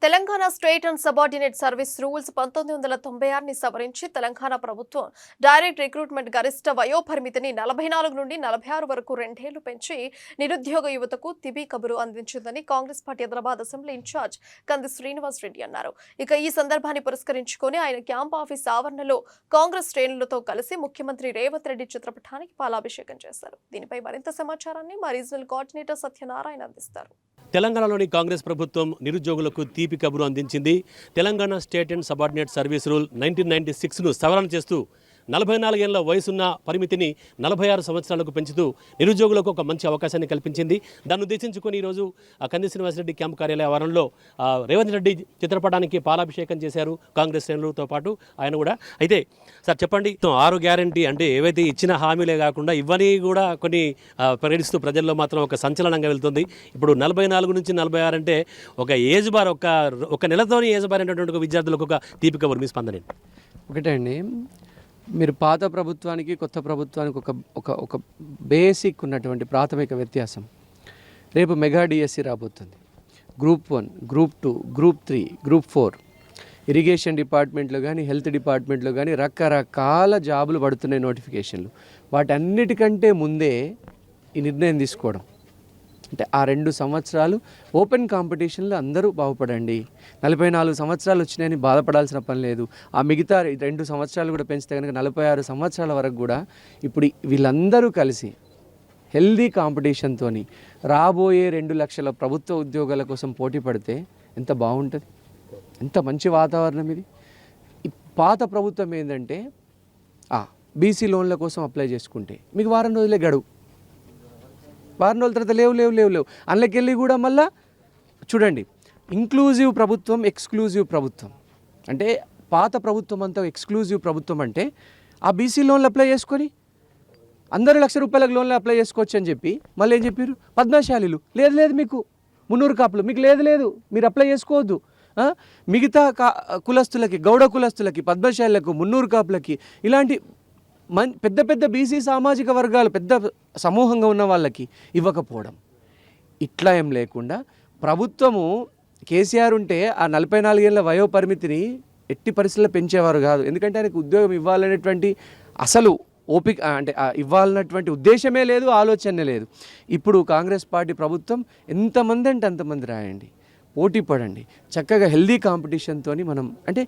Telangana state and subordinate service rules 1996ని సవరించి తెలంగాణ ప్రభుత్వం డైరెక్ట్ రిక్రూట్మెంట్ గరిష్ట వయోపరిమితిని 44 నుండి 46 వరకు 2 ఏళ్లు పెంచి నిరుద్యోగ యువతకు తిబి కబురు అందించిందని Congress party Hyderabad assembly incharge Kandi Srinivas Reddy అన్నారు. ఇక ఈ సందర్భాన్ని పురస్కరించుకొని ఆయన క్యాంప్ ఆఫీస్ ఆవరణలో కాంగ్రెస్ శ్రేణులతో కలిసి ముఖ్యమంత్రి రేవంత్ రెడ్డి చిత్రపటానికి పాలాభిషేకం చేశారు. దీనిపై మరింత సమాచారాన్ని మా రీజనల్ కోఆర్డినేటర్ సత్యనారాయణ అందిస్తారు. తెలంగాణలోని కాంగ్రెస్ ప్రభుత్వం నిరుద్యోగులకు తీపి కబురు అందించింది. Telangana state and subordinate service rule 1996ను సవరణ చేస్తూ 44 ఏళ్ల వయసున్న పరిమితిని 46 సంవత్సరాలకు పెంచుతూ నిరుద్యోగులకు ఒక మంచి అవకాశాన్ని కల్పించింది. దాన్ని ఉద్దేశించుకొని ఈరోజు కంది శ్రీనివాసరెడ్డి క్యాంప్ కార్యాలయ ఆవరణలో రేవంత్ రెడ్డి చిత్రపటానికి పాలాభిషేకం చేశారు కాంగ్రెస్ శ్రేణులతో పాటు ఆయన కూడా. అయితే సార్ చెప్పండి, 6 గ్యారంటీ అంటే ఏవైతే ఇచ్చిన హామీలే కాకుండా ఇవన్నీ కూడా కొన్ని ప్రకటిస్తూ ప్రజల్లో మాత్రం ఒక సంచలనంగా వెళ్తుంది. ఇప్పుడు 44 నుంచి 46 అంటే ఒక ఏజ్ బార్, ఒక నెలతోని ఏజ్ బార్ అనేటువంటి ఒక విద్యార్థులకు ఒక తీపి కబురు. మీ స్పందన ఒకటే అండి, మీరు పాత ప్రభుత్వానికి కొత్త ప్రభుత్వానికి ఒక బేసిక్ ఉన్నటువంటి ప్రాథమిక వ్యత్యాసం. రేపు మెగా డిఎస్సి రాబోతుంది. Group 1, group 2, group 3, group 4 irrigation డిపార్ట్మెంట్లో కానీ హెల్త్ డిపార్ట్మెంట్లో కానీ రకరకాల జాబులు పడుతున్నాయి, నోటిఫికేషన్లు. వాటన్నిటికంటే ముందే ఈ నిర్ణయం తీసుకోవడం అంటే ఆ 2 సంవత్సరాలు ఓపెన్ కాంపిటీషన్లో అందరూ బాగుపడండి. 44 సంవత్సరాలు వచ్చినాయని బాధపడాల్సిన పని లేదు. ఆ మిగతా 2 సంవత్సరాలు కూడా పెంచితే కనుక 46 సంవత్సరాల వరకు కూడా ఇప్పుడు వీళ్ళందరూ కలిసి హెల్దీ కాంపిటీషన్తో రాబోయే 2 లక్షల ప్రభుత్వ ఉద్యోగాల కోసం పోటీ పడితే ఎంత బాగుంటుంది, ఎంత మంచి వాతావరణం ఇది. ఈ పాత ప్రభుత్వం ఏంటంటే బీసీ లోన్ల కోసం అప్లై చేసుకుంటే మీకు వారం రోజులే గడువు, వారం రోజుల తర్వాత లేవు అందులోకెళ్ళి కూడా మళ్ళా చూడండి, ఇంక్లూజివ్ ప్రభుత్వం, ఎక్స్క్లూజివ్ ప్రభుత్వం. అంటే పాత ప్రభుత్వం అంతా ఎక్స్క్లూజివ్ ప్రభుత్వం అంటే ఆ బీసీ లోన్లు అప్లై చేసుకొని అందరూ ₹1,00,000 లోన్లు అప్లై చేసుకోవచ్చు అని చెప్పి మళ్ళీ ఏం చెప్పారు, పద్మశాలీలు లేదు మీకు, మున్నూరు కాపులు మీకు లేదు, మీరు అప్లై చేసుకోవద్దు. మిగతా కులస్తులకి, గౌడ కులస్తులకి, పద్మశాలీలకు, మున్నూరు కాపులకి, ఇలాంటి పెద్ద పెద్ద బీసీ సామాజిక వర్గాలు పెద్ద సమూహంగా ఉన్న వాళ్ళకి ఇవ్వకపోవడం. ఇట్లా ఏం లేకుండా ప్రభుత్వము కేసీఆర్ ఉంటే ఆ 44 ఏళ్ళ వయో పరిమితిని ఎట్టి పరిస్థితుల్లో పెంచేవారు కాదు. ఎందుకంటే ఆయనకు ఉద్యోగం ఇవ్వాలనేటువంటి అసలు ఓపిక అంటే ఇవ్వాలన్నటువంటి ఉద్దేశమే లేదు, ఆలోచనే లేదు. ఇప్పుడు కాంగ్రెస్ పార్టీ ప్రభుత్వం ఎంతమంది అంటే అంతమంది రాయండి, పోటీ పడండి, చక్కగా హెల్దీ కాంపిటీషన్తో మనం అంటే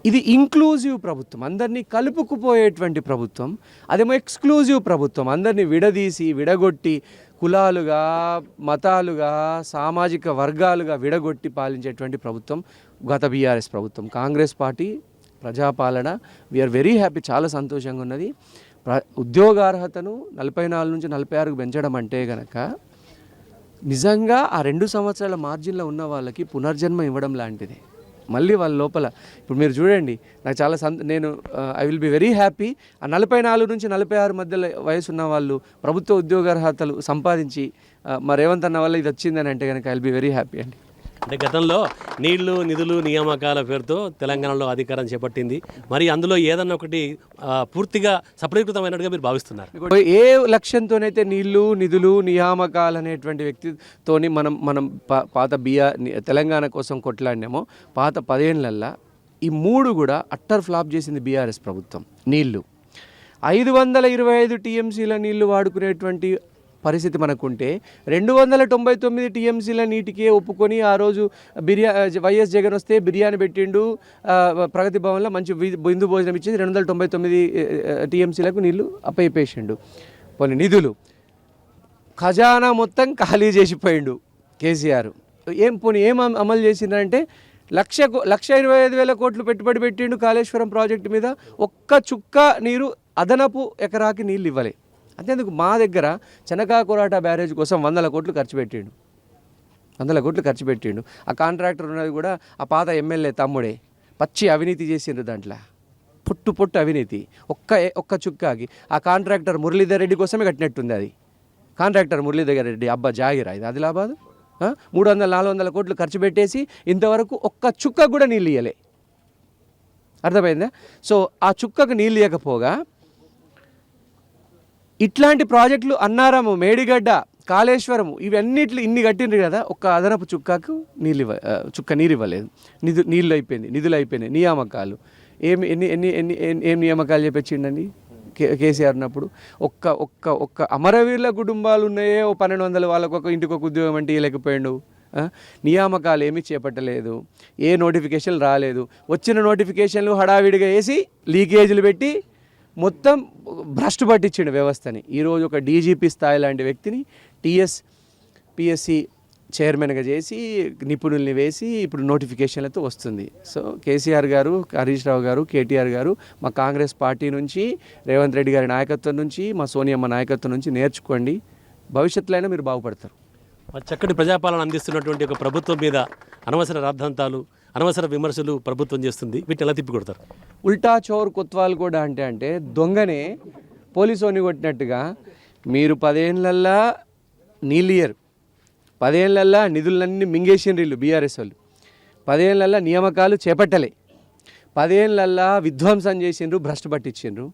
ఇది ఇంక్లూజివ్ ప్రభుత్వం, అందరినీ కలుపుకుపోయేటువంటి ప్రభుత్వం. అదేమో ఎక్స్క్లూజివ్ ప్రభుత్వం, అందరినీ విడగొట్టి కులాలుగా, మతాలుగా, సామాజిక వర్గాలుగా విడగొట్టి పాలించేటువంటి ప్రభుత్వం గత బీఆర్ఎస్ ప్రభుత్వం. కాంగ్రెస్ పార్టీ ప్రజాపాలన, వీఆర్ వెరీ హ్యాపీ, చాలా సంతోషంగా ఉన్నది. ఉద్యోగార్హతను 44 నుంచి 46కు పెంచడం అంటే కనుక నిజంగా ఆ 2 సంవత్సరాల మార్జిన్లో ఉన్న వాళ్ళకి పునర్జన్మ ఇవ్వడం లాంటిది. మళ్ళీ వాళ్ళ లోపల ఇప్పుడు మీరు చూడండి, నాకు చాలా నేను I will be very happy. ఆ 44 నుంచి 46 మధ్యలో వయసు ఉన్న వాళ్ళు ప్రభుత్వ ఉద్యోగార్హతలు సంపాదించి మా రేవంత్ అన్న వల్ల ఇది వచ్చిందని అంటే కనుక I will be very happy అండి. అంటే గతంలో నీళ్లు, నిధులు, నియామకాల పేరుతో తెలంగాణలో అధికారం చేపట్టింది. మరి అందులో ఏదన్నా ఒకటి పూర్తిగా సఫలీకృతమైనట్టుగా మీరు భావిస్తున్నారు? ఏ లక్ష్యంతోనైతే నీళ్లు, నిధులు, నియామకాలు అనేటువంటి వ్యక్తితోని మనం పాత తెలంగాణ కోసం కొట్లాడినామో పాత 10 ఏళ్లల్లో ఈ 3 కూడా అట్టర్ ఫ్లాప్ చేసింది బీఆర్ఎస్ ప్రభుత్వం. నీళ్లు 525 టీఎంసీల నీళ్లు వాడుకునేటువంటి పరిస్థితి మనకుంటే 299 టీఎంసీల నీటికే ఒప్పుకొని ఆ రోజు వైఎస్ జగన్ వస్తే బిర్యానీ పెట్టిండు, ప్రగతి భవన్లో మంచి బిందు భోజనం ఇచ్చింది, 299 టీఎంసీలకు నీళ్లు అప్పయిపేసిండు. పోనీ నిధులు ఖజానా మొత్తం ఖాళీ చేసిపోయిండు కేసీఆర్. ఏం అమలు చేసిందంటే 1,25,000 కోట్లు పెట్టుబడి పెట్టిండు కాళేశ్వరం ప్రాజెక్టు మీద, ఒక్క చుక్క నీరు అదనపు ఎకరాకి నీళ్ళు ఇవ్వలే. అంతేందుకు మా దగ్గర చెనకాకురాట బ్యారేజ్ కోసం 100 కోట్లు ఖర్చు పెట్టిండు. ఆ కాంట్రాక్టర్ ఉన్నది కూడా ఆ పాత ఎమ్మెల్యే తమ్ముడే. పచ్చి అవినీతి చేసిండ్రు, దాంట్లో పొట్టు అవినీతి. ఒక్క చుక్కాకి ఆ కాంట్రాక్టర్ మురళీధర్ రెడ్డి కోసమే కట్టినట్టుంది. అది కాంట్రాక్టర్ మురళీధర్ రెడ్డి అబ్బా జాగిరా ఇది ఆదిలాబాద్. 300-400 కోట్లు ఖర్చు పెట్టేసి ఇంతవరకు ఒక్క చుక్క కూడా నీళ్ళు ఇవ్వలే. అర్థమైందా? సో ఆ చుక్కకు నీళ్ళు ఇవ్వకపోగా ఇట్లాంటి ప్రాజెక్టులు అన్నారము, మేడిగడ్డ, కాళేశ్వరము ఇవన్నిట్లు ఇన్ని కట్టిండ్రు కదా, ఒక్క అదనపు చుక్కకు చుక్క నీరు ఇవ్వలేదు. నీళ్ళు అయిపోయింది, నిధులు అయిపోయినాయి, నియామకాలు ఏం నియామకాలు చెప్పించిండండి కేసీఆర్ ఉన్నప్పుడు. ఒక్క ఒక్క ఒక్క అమరవీరుల కుటుంబాలు ఉన్నాయే, 1200 వాళ్ళకు ఒక ఇంటికి ఒక ఉద్యోగం అంటే ఇవ్వలేకపోయాడు. నియామకాలు ఏమీ చేపట్టలేదు, ఏ నోటిఫికేషన్ రాలేదు. వచ్చిన నోటిఫికేషన్లు హడావిడిగా వేసి లీకేజీలు పెట్టి మొత్తం భ్రష్టు పట్టించిండు వ్యవస్థని. ఈరోజు ఒక డీజీపీ స్థాయి లాంటి వ్యక్తిని పిఎస్సి చైర్మన్గా చేసి నిపుణుల్ని వేసి ఇప్పుడు నోటిఫికేషన్లతో వస్తుంది. సో కేసీఆర్ గారు, హరీష్ రావు గారు, కేటీఆర్ గారు మా కాంగ్రెస్ పార్టీ నుంచి, రేవంత్ రెడ్డి గారి నాయకత్వం నుంచి, మా సోనియమ్మ నాయకత్వం నుంచి నేర్చుకోండి. భవిష్యత్తులో అయినా మీరు బాగుపడతారు. చక్కటి ప్రజాపాలన అందిస్తున్నటువంటి ఒక ప్రభుత్వం మీద అనవసర రాద్ధాంతాలు, అనవసర విమర్శలు ప్రభుత్వం చేస్తుంది. వీటిని ఎలా తిప్పికొడతారు? ఉల్టా చోర్ కొత్వాలు కూడా అంటే దొంగనే పోలీసోని కొట్టినట్టుగా మీరు 10 ఏళ్ళల్లా నీళ్ళు ఇయ్యరు, 10 ఏళ్ళల్లా నిధులన్నీ మింగేసిండ్రు బీఆర్ఎస్ వాళ్ళు, 10 ఏళ్ళల్లా నియామకాలు చేపట్టలే, 10 ఏళ్ళల్లా విధ్వంసం చేసిండ్రు, భ్రష్టు పట్టించిండ్రు.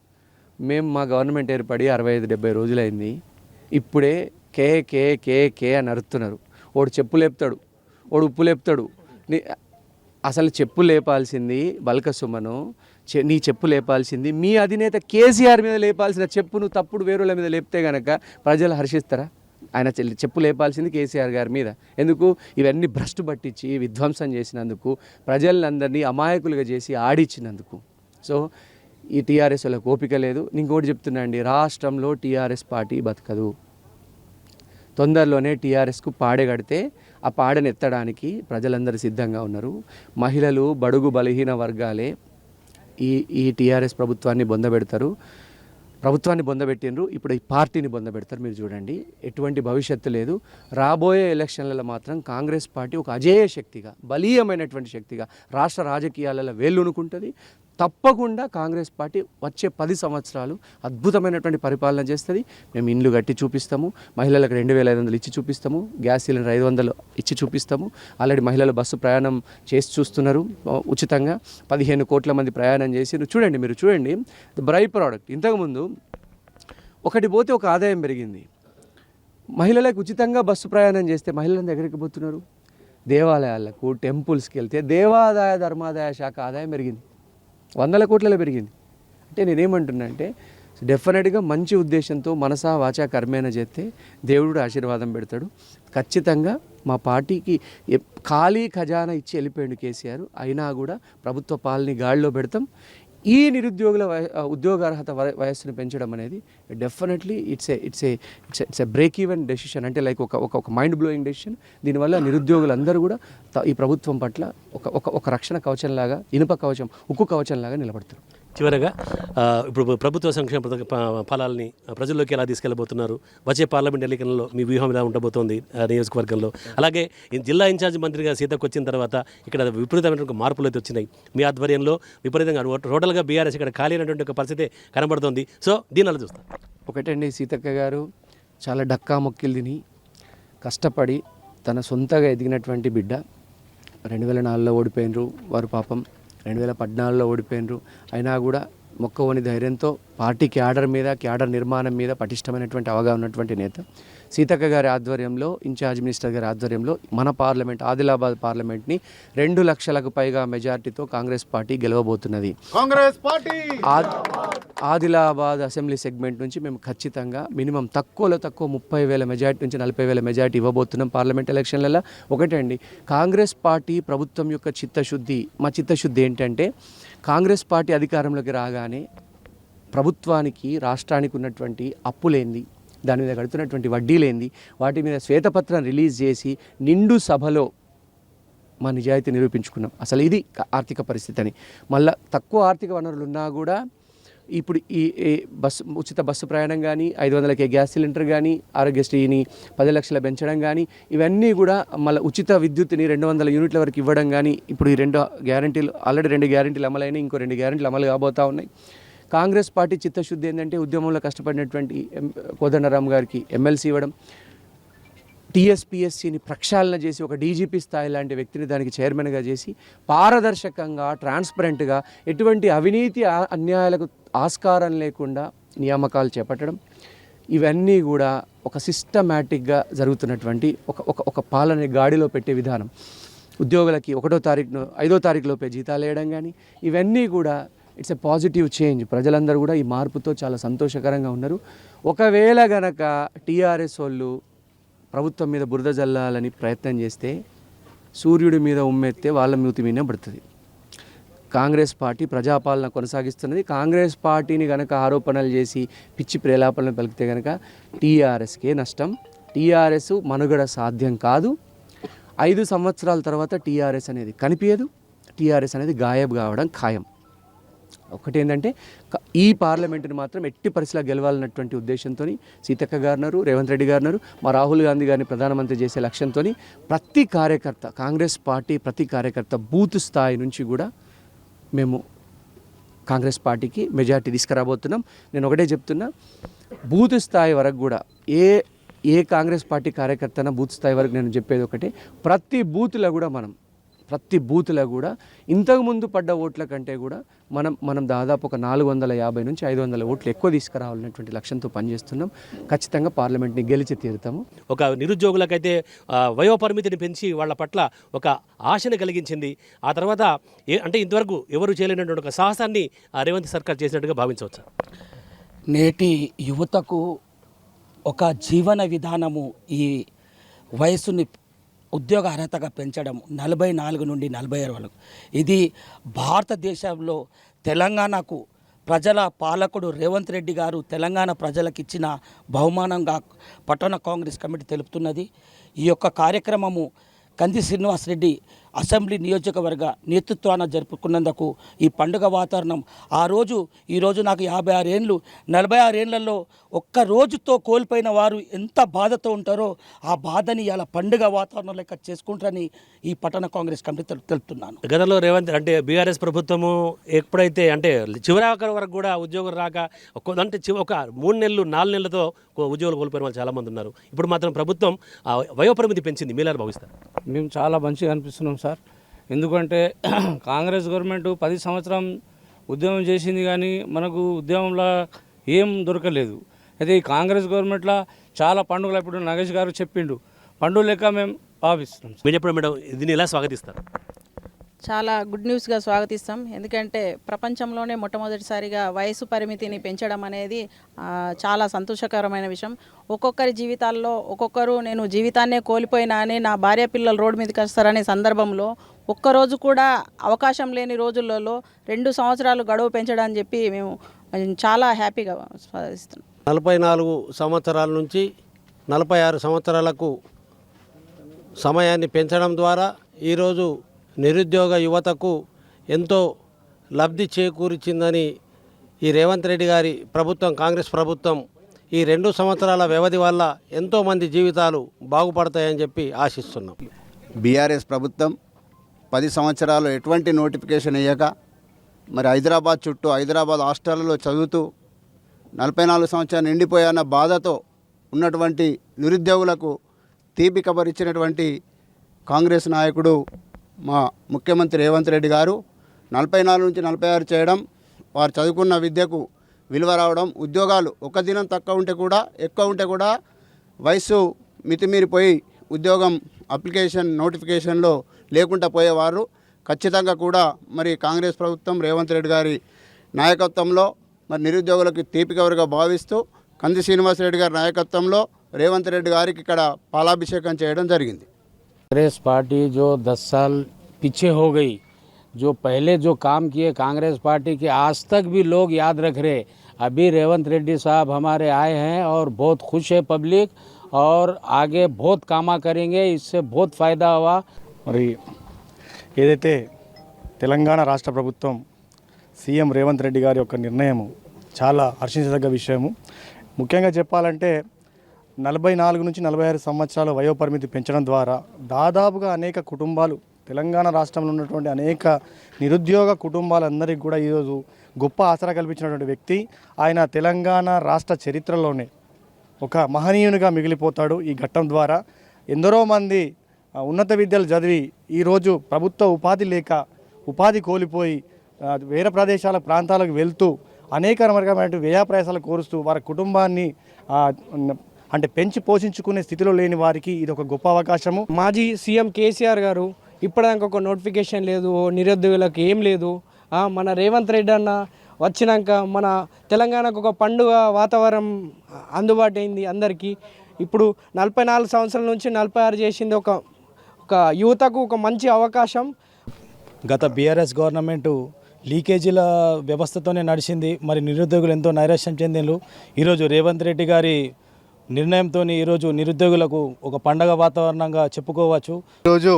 మేము మా గవర్నమెంట్ ఏర్పడి 65-70 రోజులైంది. ఇప్పుడే కే కే కే కే అని అరుతున్నారు. ఓడు చెప్పు లేపుతాడు, ఓడు ఉప్పు లేపుతాడు. అసలు చెప్పు లేపాల్సింది బల్క సుమను, నీ చెప్పు లేపాల్సింది మీ అధినేత కేసీఆర్ మీద లేపాల్సిన చెప్పు నువ్వు తప్పుడు వేరుల మీద లేపితే కనుక ప్రజలు హర్షిస్తారా? ఆయన చెప్పు లేపాల్సింది కేసీఆర్ గారి మీద. ఎందుకు? ఇవన్నీ భ్రష్టు పట్టించి విధ్వంసం చేసినందుకు, ప్రజలందరినీ అమాయకులుగా చేసి ఆడిచ్చినందుకు. సో ఈ టీఆర్ఎస్ వాళ్ళకి ఓపిక లేదు. ఇంకోటి చెప్తున్నా అండి, రాష్ట్రంలో టీఆర్ఎస్ పార్టీ బతకదు. తొందరలోనే టీఆర్ఎస్కు పాడె కడితే ఆ పాడెను ఎత్తడానికి ప్రజలందరూ సిద్ధంగా ఉన్నారు. మహిళలు, బడుగు బలహీన వర్గాలే ఈ టీఆర్ఎస్ ప్రభుత్వాన్ని బొందబెడతారు. ప్రభుత్వాన్ని బొందబెట్టినరు, ఇప్పుడు ఈ పార్టీని బొందబెడతారు. మీరు చూడండి, ఎటువంటి భవిష్యత్తు లేదు. రాబోయే ఎలక్షన్లలో మాత్రం కాంగ్రెస్ పార్టీ ఒక అజేయ శక్తిగా, బలీయమైనటువంటి శక్తిగా రాష్ట్ర రాజకీయాలలో వేళ్ళునుకుంటుంది. తప్పకుండా కాంగ్రెస్ పార్టీ వచ్చే 10 సంవత్సరాలు అద్భుతమైనటువంటి పరిపాలన చేస్తుంది. మేము ఇండ్లు కట్టి చూపిస్తాము, మహిళలకు 2500 ఇచ్చి చూపిస్తాము, గ్యాస్ సిలిండర్ 500 ఇచ్చి చూపిస్తాము. ఆల్రెడీ మహిళలు బస్సు ప్రయాణం చేసి చూస్తున్నారు ఉచితంగా. 15 కోట్ల మంది ప్రయాణం చేసి చూడండి, మీరు చూడండి బ్రై ప్రోడక్ట్. ఇంతకుముందు ఒకటి పోతే ఒక ఆదాయం పెరిగింది. మహిళలకు ఉచితంగా బస్సు ప్రయాణం చేస్తే మహిళల దగ్గరికి పోతున్నారు, దేవాలయాలకు, టెంపుల్స్కి వెళ్తే దేవాదాయ ధర్మాదాయ శాఖ ఆదాయం పెరిగింది, 100 కోట్లలో పెరిగింది. అంటే నేనేమంటున్నా అంటే డెఫినెట్గా మంచి ఉద్దేశంతో మనసా వాచా కర్మేన చేస్తే దేవుడు ఆశీర్వాదం పెడతాడు. ఖచ్చితంగా మా పార్టీకి ఖాళీ ఖజానా ఇచ్చి వెళ్ళిపోయాడు కేసీఆర్. అయినా కూడా ప్రభుత్వ పాలన గాడిలో పెడతాం. ఈ నిరుద్యోగుల ఉద్యోగార్హత వయస్సును పెంచడం అనేది definitely it's a break even decision. అంటే లైక్ ఒక మైండ్ బ్లోయింగ్ డెసిషన్. దీనివల్ల నిరుద్యోగులందరూ కూడా ఈ ప్రభుత్వం పట్ల ఒక రక్షణ కవచంలాగా, ఇనుప కవచం, ఉక్కు కవచంలాగా నిలబడతారు. చివరగా ఇప్పుడు ప్రభుత్వ సంక్షేమ ఫలాల్ని ప్రజల్లోకి ఎలా తీసుకెళ్ళబోతున్నారు? వచ్చే పార్లమెంట్ ఎన్నికల్లో మీ వ్యూహం ఎలా ఉండబోతోంది నియోజకవర్గంలో? అలాగే జిల్లా ఇన్ఛార్జ్ మంత్రిగా సీతకు వచ్చిన తర్వాత ఇక్కడ విపరీతమైనటువంటి మార్పులు అయితే వచ్చినాయి. మీ ఆధ్వర్యంలో విపరీతంగా టోటల్గా బీఆర్ఎస్ ఇక్కడ ఖాళీ అయినటువంటి ఒక పరిస్థితి కనబడుతుంది. సో దీని అలా చూస్తాం. ఒకటండి, సీతక్క గారు చాలా డక్కా మొక్కిలు తిని కష్టపడి తన సొంతగా ఎదిగినటువంటి బిడ్డ. 2004లో ఓడిపోయినరు వారు, పాపం 2014లో ఓడిపోయినరు. అయినా కూడా మొక్కవని ధైర్యంతో పార్టీ క్యాడర్ మీద, క్యాడర్ నిర్మాణం మీద పటిష్టమైనటువంటి అవగాహన ఉన్నటువంటి నేత. సీతక్క గారి ఆధ్వర్యంలో, ఇన్ఛార్జ్ మినిస్టర్ గారి ఆధ్వర్యంలో మన పార్లమెంట్, ఆదిలాబాద్ పార్లమెంట్ని 2 లక్షలకు పైగా మెజార్టీతో కాంగ్రెస్ పార్టీ గెలవబోతున్నది. Congress party Adilabad assembly segment నుంచి మేము ఖచ్చితంగా మినిమం తక్కువలో తక్కువ 30,000 మెజార్టీ నుంచి 40,000 మెజార్టీ ఇవ్వబోతున్నాం పార్లమెంట్ ఎలక్షన్లలో. ఒకటండి, కాంగ్రెస్ పార్టీ ప్రభుత్వం యొక్క చిత్తశుద్ధి, మా చిత్తశుద్ధి ఏంటంటే కాంగ్రెస్ పార్టీ అధికారంలోకి రాగానే ప్రభుత్వానికి, రాష్ట్రానికి ఉన్నటువంటి అప్పులేంది, దాని మీద కడుతున్నటువంటి వడ్డీలేంది, వాటి మీద శ్వేతపత్రం రిలీజ్ చేసి నిండు సభలో మా నిజాయితీ నిరూపించుకున్నాం. అసలు ఇది ఆర్థిక పరిస్థితి అని. మళ్ళీ తక్కువ ఆర్థిక వనరులు ఉన్నా కూడా ఇప్పుడు ఈ ఉచిత బస్సు ప్రయాణం కానీ, 500కే గ్యాస్ సిలిండర్ కానీ, ఆరోగ్యశ్రీని 10 లక్షలు పెంచడం కానీ, ఇవన్నీ కూడా మళ్ళీ ఉచిత విద్యుత్తుని 200 యూనిట్ల వరకు ఇవ్వడం కానీ, ఇప్పుడు ఈ 2 గ్యారంటీలు, ఆల్రెడీ 2 గ్యారంటీలు అమలైనాయి, ఇంకో 2 గ్యారంటీలు అమలు కాబోతూ ఉన్నాయి. కాంగ్రెస్ పార్టీ చిత్తశుద్ధి ఏంటంటే ఉద్యమంలో కష్టపడినటువంటి కోదండరామ్ గారికి ఎమ్మెల్సీ ఇవ్వడం, టీఎస్పీఎస్సీని ప్రక్షాళన చేసి ఒక డీజీపీ స్థాయి లాంటి వ్యక్తిని దానికి చైర్మన్గా చేసి పారదర్శకంగా, ట్రాన్స్పరెంట్గా, ఎటువంటి అవినీతి అన్యాయాలకు ఆస్కారం లేకుండా నియామకాలు చేపట్టడం. ఇవన్నీ కూడా ఒక సిస్టమేటిక్గా జరుగుతున్నటువంటి ఒక పాలన గాడిలో పెట్టే విధానం. ఉద్యోగులకి 1వ తారీఖున 5వ తారీఖులోపే జీతాలు వేయడం కానీ ఇవన్నీ కూడా ఇట్స్ ఎ పాజిటివ్ చేంజ్. ప్రజలందరూ కూడా ఈ మార్పుతో చాలా సంతోషకరంగా ఉన్నారు. ఒకవేళ గనక టీఆర్ఎస్ వాళ్ళు ప్రభుత్వం మీద బురద జల్లాలని ప్రయత్నం చేస్తే సూర్యుడి మీద ఉమ్మెత్తే వాళ్ళ మూతి మీదనే పడుతుంది. కాంగ్రెస్ పార్టీ ప్రజాపాలన కొనసాగిస్తున్నది. కాంగ్రెస్ పార్టీని కనుక ఆరోపణలు చేసి పిచ్చి ప్రేలాపనలు పలికితే కనుక టీఆర్ఎస్కే నష్టం. టీఆర్ఎస్ మనుగడ సాధ్యం కాదు. 5 సంవత్సరాల తర్వాత టీఆర్ఎస్ అనేది కనిపించదు. టీఆర్ఎస్ అనేది గాయబ్ కావడం ఖాయం. ఒకటి ఏంటంటే ఈ పార్లమెంటుని మాత్రం ఎట్టి పరిస్థితుల్లో గెలవాలన్నటువంటి ఉద్దేశంతో సీతక్క గారున్నారు, రేవంత్ రెడ్డి గారున్నారు, మా రాహుల్ గాంధీ గారిని ప్రధానమంత్రి చేసే లక్ష్యంతో ప్రతి కార్యకర్త, కాంగ్రెస్ పార్టీ ప్రతి కార్యకర్త బూత్ స్థాయి నుంచి కూడా మేము కాంగ్రెస్ పార్టీకి మెజార్టీ తీసుకురాబోతున్నాం. నేను ఒకటే చెప్తున్నా, బూత్ స్థాయి వరకు కూడా ఏ కాంగ్రెస్ పార్టీ కార్యకర్తన బూత్ స్థాయి వరకు నేను చెప్పేది ఒకటే, ప్రతి బూత్లో కూడా ఇంతకుముందు పడ్డ ఓట్ల కంటే కూడా మనం దాదాపు ఒక 450 నుంచి 500 ఓట్లు ఎక్కువ తీసుకురావాలనేటువంటి లక్ష్యంతో పనిచేస్తున్నాం. ఖచ్చితంగా పార్లమెంట్ని గెలిచి తీరుతాము. ఒక నిరుద్యోగులకైతే వయోపరిమితిని పెంచి వాళ్ళ పట్ల ఒక ఆశను కలిగించింది. ఆ తర్వాత అంటే ఇంతవరకు ఎవరు చేయలేనటువంటి ఒక సాహసాన్ని రేవంత్ సర్కార్ చేసినట్టుగా భావించవచ్చు. నేటి యువతకు ఒక జీవన విధానము ఈ వయసుని ఉద్యోగ అర్హతగా పెంచడం 44 నుండి 46 వరకు. ఇది భారతదేశంలో తెలంగాణకు ప్రజల పాలకుడు రేవంత్ రెడ్డి గారు తెలంగాణ ప్రజలకు ఇచ్చిన బహుమానంగా పట్టణ కాంగ్రెస్ కమిటీ తెలుపుతున్నది. ఈ యొక్క కార్యక్రమము కంది శ్రీనివాసరెడ్డి అసెంబ్లీ నియోజకవర్గ నేతృత్వాన జరుపుకున్నందుకు ఈ పండుగ వాతావరణం ఈరోజు నాకు 56 ఏళ్ళు, 46 ఏళ్లలో ఒక్క రోజుతో కోల్పోయిన వారు ఎంత బాధతో ఉంటారో ఆ బాధని ఇలా పండుగ వాతావరణం లెక్క చేసుకుంటారని ఈ పట్టణ కాంగ్రెస్ కమిటీ తెలుపుతున్నాను. గతంలో రేవంత్ అంటే బీఆర్ఎస్ ప్రభుత్వము ఎప్పుడైతే అంటే చివరి వరకు కూడా ఉద్యోగం రాక అంటే ఒక 3 నెలలు 4 నెలలతో ఉద్యోగాలు కోల్పోయిన వాళ్ళు చాలామంది ఉన్నారు. ఇప్పుడు మాత్రం ప్రభుత్వం వయోపరిమితి పెంచింది. మీలారు భావిస్తారు? మేము చాలా మంచిగా అనిపిస్తున్నాం సార్. ఎందుకంటే కాంగ్రెస్ గవర్నమెంట్ 10 సంవత్సరం ఉద్యమం చేసింది కానీ మనకు ఉద్యమంలో ఏం దొరకలేదు. అయితే ఈ కాంగ్రెస్ గవర్నమెంట్లో చాలా పండుగలు, ఇప్పుడు నగేష్ గారు చెప్పిండు, పండుగ లెక్క మేము భావిస్తున్నాం. మీరు చెప్పండి మేడం, దీన్ని ఎలా స్వాగతిస్తారు? చాలా గుడ్ న్యూస్గా స్వాగతిస్తాం. ఎందుకంటే ప్రపంచంలోనే మొట్టమొదటిసారిగా వయసు పరిమితిని పెంచడం అనేది చాలా సంతోషకరమైన విషయం. ఒక్కొక్కరి జీవితాల్లో ఒక్కొక్కరు నేను జీవితాన్నే కోల్పోయినా అని నా భార్య పిల్లలు రోడ్డు మీదకి వస్తారనే సందర్భంలో ఒక్కరోజు కూడా అవకాశం లేని రోజులలో 2 సంవత్సరాలు గడువు పెంచడానికి చెప్పి మేము చాలా హ్యాపీగా స్వాగతిస్తున్నాం. 44 సంవత్సరాల నుంచి 46 సంవత్సరాలకు సమయాన్ని పెంచడం ద్వారా ఈరోజు నిరుద్యోగ యువతకు ఎంతో లబ్ధి చేకూర్చిందని ఈ రేవంత్ రెడ్డి గారి ప్రభుత్వం, కాంగ్రెస్ ప్రభుత్వం ఈ 2 సంవత్సరాల వ్యవధి వల్ల ఎంతోమంది జీవితాలు బాగుపడతాయని చెప్పి ఆశిస్తున్నాం. బీఆర్ఎస్ ప్రభుత్వం 10 సంవత్సరాలు ఎటువంటి నోటిఫికేషన్ ఇవ్వక మరి హైదరాబాద్ చుట్టూ హైదరాబాద్ హాస్టల్లో చదువుతూ 44 సంవత్సరాలు నిండిపోయాన్న బాధతో ఉన్నటువంటి నిరుద్యోగులకు తీపి కబరిచ్చినటువంటి కాంగ్రెస్ నాయకుడు మా ముఖ్యమంత్రి రేవంత్ రెడ్డి గారు 44 నుంచి 46 చేయడం, వారు చదువుకున్న విద్యకు విలువ రావడం, ఉద్యోగాలు ఒక దినం తక్కువ ఉంటే కూడా ఎక్కువ ఉంటే కూడా వయసు మితిమీరిపోయి ఉద్యోగం అప్లికేషన్ నోటిఫికేషన్లో లేకుండా పోయేవారు. ఖచ్చితంగా కూడా మరి కాంగ్రెస్ ప్రభుత్వం రేవంత్ రెడ్డి గారి నాయకత్వంలో మరి నిరుద్యోగులకు తీపికవరుగా భావిస్తూ కంది శ్రీనివాసరెడ్డి గారి నాయకత్వంలో రేవంత్ రెడ్డి గారికి ఇక్కడ పాలాభిషేకం చేయడం జరిగింది. कांग्रेस पार्टी जो 10 साल पीछे हो गई, जो पहले जो काम किए कांग्रेस पार्टी के आज तक भी लोग याद रख रहे. अभी रेवंत रेड्डी साहब हमारे आए हैं और बहुत खुश है पब्लिक और आगे बहुत कामा करेंगे. इससे बहुत फ़ायदा हुआ. మరి ఏదైతే తెలంగాణ రాష్ట్ర ప్రభుత్వం సీఎం రేవంత్ రెడ్డి గారి యొక్క నిర్ణయం చాలా హర్షించదగ్గ విషయము. ముఖ్యంగా చెప్పాలంటే 44 నుంచి 46 సంవత్సరాల వయోపరిమితి పెంచడం ద్వారా దాదాపుగా అనేక కుటుంబాలు, తెలంగాణ రాష్ట్రంలో ఉన్నటువంటి అనేక నిరుద్యోగ కుటుంబాలందరికీ కూడా ఈరోజు గొప్ప ఆసరా కల్పించినటువంటి వ్యక్తి. ఆయన తెలంగాణ రాష్ట్ర చరిత్రలోనే ఒక మహనీయునిగా మిగిలిపోతాడు. ఈ ఘట్టం ద్వారా ఎందరో మంది ఉన్నత విద్యలు చదివి ఈరోజు ప్రభుత్వ ఉపాధి లేక ఉపాధి కోల్పోయి వేరే ప్రాంతాలకు వెళ్తూ అనేక రకమైన వ్యయప్రయాసాలు కోరుస్తూ వారి కుటుంబాన్ని అంటే పెంచి పోషించుకునే స్థితిలో లేని వారికి ఇది ఒక గొప్ప అవకాశము. మాజీ సీఎం కేసీఆర్ గారు ఇప్పటిదాకా ఒక నోటిఫికేషన్ లేదు, నిరుద్యోగులకు ఏం లేదు. మన రేవంత్ రెడ్డి అన్న వచ్చినాక మన తెలంగాణకు ఒక పండుగ వాతావరణం అందుబాటు అయింది అందరికీ. ఇప్పుడు 44 సంవత్సరాల నుంచి 46 చేసింది ఒక యువతకు ఒక మంచి అవకాశం. గత బీఆర్ఎస్ గవర్నమెంటు లీకేజీల వ్యవస్థతోనే నడిచింది. మరి నిరుద్యోగులు ఎంతో నైరాశ్యం చెందిండ్రు. ఈరోజు రేవంత్ రెడ్డి గారి నిర్ణయంతో ఈరోజు నిరుద్యోగులకు ఒక పండగ వాతావరణంగా చెప్పుకోవచ్చు. ఈరోజు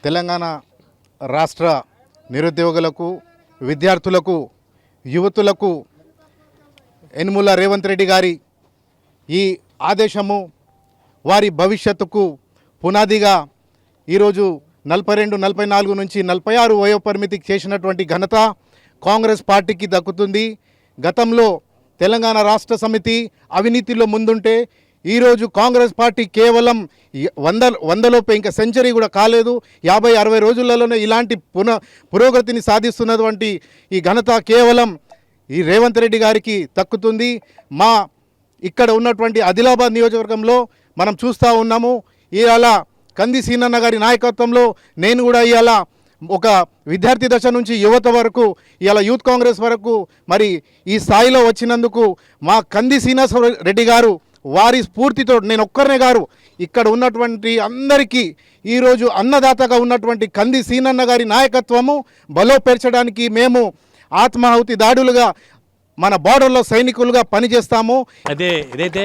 తెలంగాణ రాష్ట్ర నిరుద్యోగులకు, విద్యార్థులకు, యువతులకు యనుమల రేవంత్ రెడ్డి గారి ఈ ఆదేశము వారి భవిష్యత్తుకు పునాదిగా ఈరోజు 42, 44 నుంచి 46 వయోపరిమితికి చేసినటువంటి ఘనత కాంగ్రెస్ పార్టీకి దక్కుతుంది. గతంలో తెలంగాణ రాష్ట్ర సమితి అవినీతిలో ముందుంటే ఈరోజు కాంగ్రెస్ పార్టీ కేవలం 100లోపే ఇంకా సెంచరీ కూడా కాలేదు. 50-60 రోజులలోనే ఇలాంటి పురోగతిని సాధిస్తున్నటువంటి ఈ ఘనత కేవలం ఈ రేవంత్ రెడ్డి గారికి దక్కుతుంది. మా ఇక్కడ ఉన్నటువంటి ఆదిలాబాద్ నియోజకవర్గంలో మనం చూస్తూ ఉన్నాము. ఇవాళ కంది సీనన్న గారి నాయకత్వంలో నేను కూడా ఇవాళ ఒక విద్యార్థి దశ నుంచి యువత వరకు ఇవాళ యూత్ కాంగ్రెస్ వరకు మరి ఈ స్థాయిలో వచ్చినందుకు మా కంది శ్రీనివాస రెడ్డి గారు వారి స్ఫూర్తితో నేను ఒక్కరినే గారు ఇక్కడ ఉన్నటువంటి అందరికీ ఈరోజు అన్నదాతగా ఉన్నటువంటి కంది సీనన్న గారి నాయకత్వము బలోపేర్చడానికి మేము ఆత్మాహుతి దాడులుగా మన బార్డర్లో సైనికులుగా పనిచేస్తాము. అదే ఏదైతే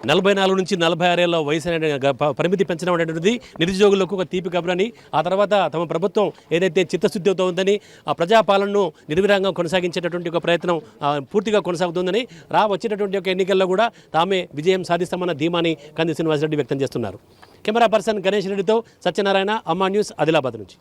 44 నుంచి 46 ఏళ్ళ వయసు అనే పరిమితి పెంచడం అనేటువంటిది నిరుద్యోగులకు ఒక తీపి కబురని, ఆ తర్వాత తమ ప్రభుత్వం ఏదైతే చిత్తశుద్ధితో ఉందని ఆ ప్రజాపాలనను నిర్విరాంగం కొనసాగించేటటువంటి ఒక ప్రయత్నం పూర్తిగా కొనసాగుతుందని, వచ్చేటటువంటి ఒక ఎన్నికల్లో కూడా తామే విజయం సాధిస్తామన్న ధీమాని కంది శ్రీనివాసరెడ్డి వ్యక్తం చేస్తున్నారు. కెమెరా పర్సన్ గణేష్ రెడ్డితో సత్యనారాయణ, అమ్మా న్యూస్, ఆదిలాబాద్ నుంచి.